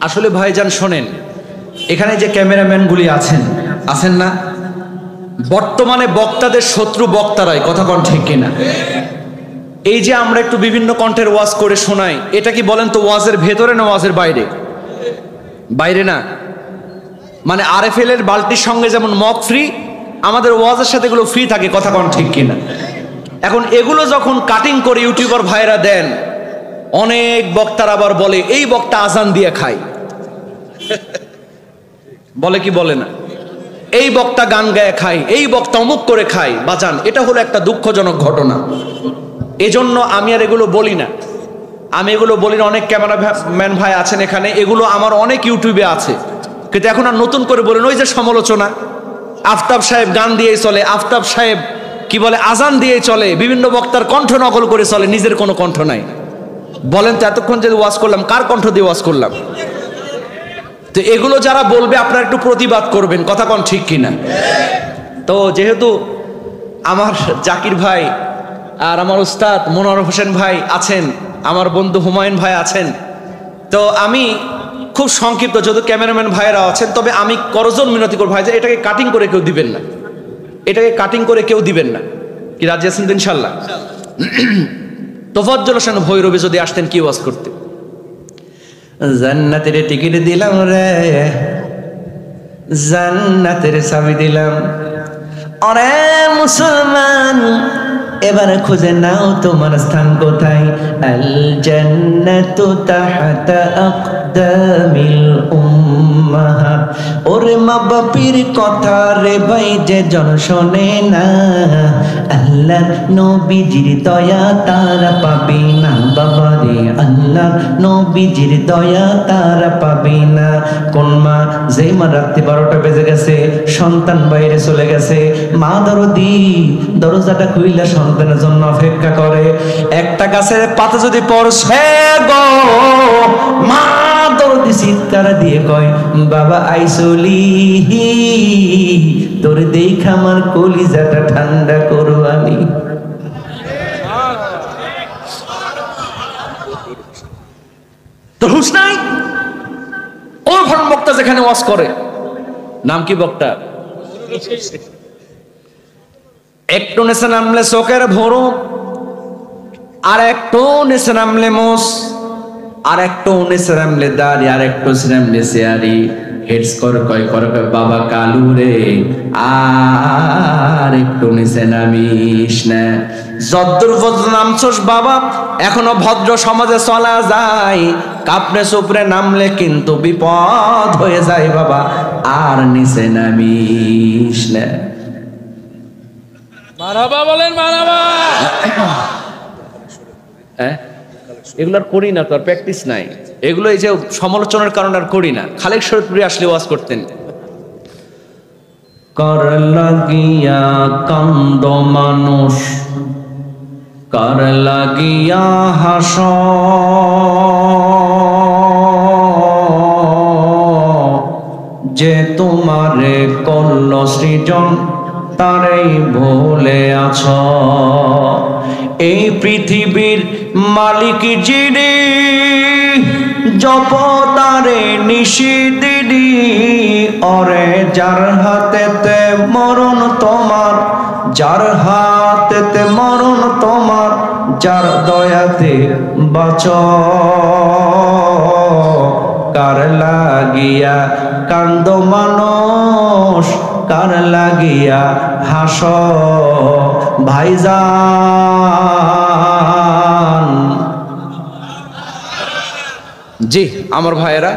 আসলে ভাইজান শোনেন, এখানে যে ক্যামেরাম্যানগুলি আছেন না, বর্তমানে বক্তাদের শত্রু বক্তারাই, কথা কোন ঠিক কিনা? এই যে আমরা একটু বিভিন্ন কণ্ঠের ওয়াজ করে শোনাই, এটা কি বলেন তো ওয়াজের ভেতরে না ওয়াজের বাইরে? বাইরে না, মানে RFL এর বালতির সঙ্গে যেমন মগ ফ্রি, আমাদের ওয়াজের সাথে এগুলো ফ্রি থাকে, কথা কোন ঠিক কিনা? এখন এগুলো যখন কাটিং করে ইউটিউবার ভাইরা দেন, অনেক বক্তার আবার বলে এই বক্তা আজান দিয়ে খায়, বলে কি বলে না? এই বক্তা গান গায়ে খায়, এই বক্তা অমুক করে খায়। বাজান, এটা হলো একটা দুঃখজনক ঘটনা। এজন্য আমি আর এগুলো বলি না, অনেক ক্যামেরাম্যান ভাই আছেন এখানে, এগুলো আমার অনেক ইউটিউবে আছে, কিন্তু এখন আর নতুন করে বলেন ওই যে সমালোচনা, আফতাব সাহেব গান দিয়েই চলে, আফতাব সাহেব কি বলে আজান দিয়েই চলে, বিভিন্ন বক্তার কণ্ঠ নকল করে চলে, নিজের কোনো কণ্ঠ নাই। বলেন তো এতক্ষণ যে ওয়াজ করলাম কার কণ্ঠ দিয়ে ওয়াজ করলাম? তো এগুলো যারা বলবে আপনারা একটু প্রতিবাদ করবেন, কথা কোন ঠিক কিনা? তো যেহেতু আমার জাকির ভাই আর আমার উস্তাদ মনোয়ার হোসেন ভাই আছেন, আমার বন্ধু হুমায়ুন ভাই আছেন, তো আমি খুব সংক্ষিপ্ত, যেহেতু ক্যামেরাম্যান ভাইয়েরা আছেন, তবে আমি করজন মিনতি করব ভাই যে এটাকে কাটিং করে কেউ দিবেন না, এটাকে কাটিং করে কেউ দিবেন না। কি রাজি আছেন তো ইনশাল্লাহ? তোফাজ্জল হোসেন ভৈরবী যদি আসতেন কি ওয়াজ করতে? জান্নাতের টিকিট দিলাম রে, জান্নাতের চাবি দিলাম, আরে মুসলমান এবার খুঁজে নাও তোমার স্থান কোথায়। আল জান্নাতু তাহতা আকদামিল উম্মাহাত। ওরে মা বাপির কথা রে ভাই যে জন শোনে না, আল্লাহ নবীজির দয়া তারা পাবে না। বাবা রে আল্লাহ নবীজির দয়া তারা পাবে না। কোন মা, যেই মা রাত্রি 12টা বেজে গেছে, সন্তান বাইরে চলে গেছে, মা দরদি দরজাটা খুইলা সন্তানের জন্য অপেক্ষা করে। একটা গাছের পাতা যদি পড়ছে গো, মা দরদি চিৎকার দিয়ে কয় বাবা আইসলি, তোর দেখা আমার কলিজাটা ঠান্ডা করো আমি। তোর হুঁশ নাই? ওর ভরণ বক্তা যেখানে ওয়াজ করে, নাম কি বক্তা? একটু নেশে নামলে চোখের ভরু, আর একটু নেশে নামলে মোষ, আর একটু নেশে নামলে দাড়ি, আর একটু নামলে চেয়ারি। হেডস কর কয় বাবা কালু রে, আর একটু নিচে নামিস না। যদ্দুর ভদ্র নামছস বাবা, এখনো ভদ্র সমাজে চলা যায়, কাপড়ে চোপড়ে নামলে কিন্তু বিপদ হয়ে যায় বাবা, আর নিচে নামিস না। মারহাবা বলেন, মারহাবা। এগুলো আর করি না, তো আর প্র্যাকটিস নাই এগুলো, এই যে সমালোচনার কারণে আর করি না। খালেক শরীফপুরে আসলে ওয়াজ করতেন, কর লাগিয়া কান্দ মানুষ, কর লাগিয়া হাস, যে তোমারে করল সৃজন তারেই ভুলে আছ। এই পৃথিবীর মালিক যিনি, জপ তারে নিশিদিনী। অরে যার হাতেতে মরণ তোমার, যার হাতেতে মরণ তোমার, যার দয়াতে বাঁচ। কার লাগিয়া কান্দ মানুষ, কার লাগিয়া হাস ভাইজান। জি আমার ভাইয়েরা,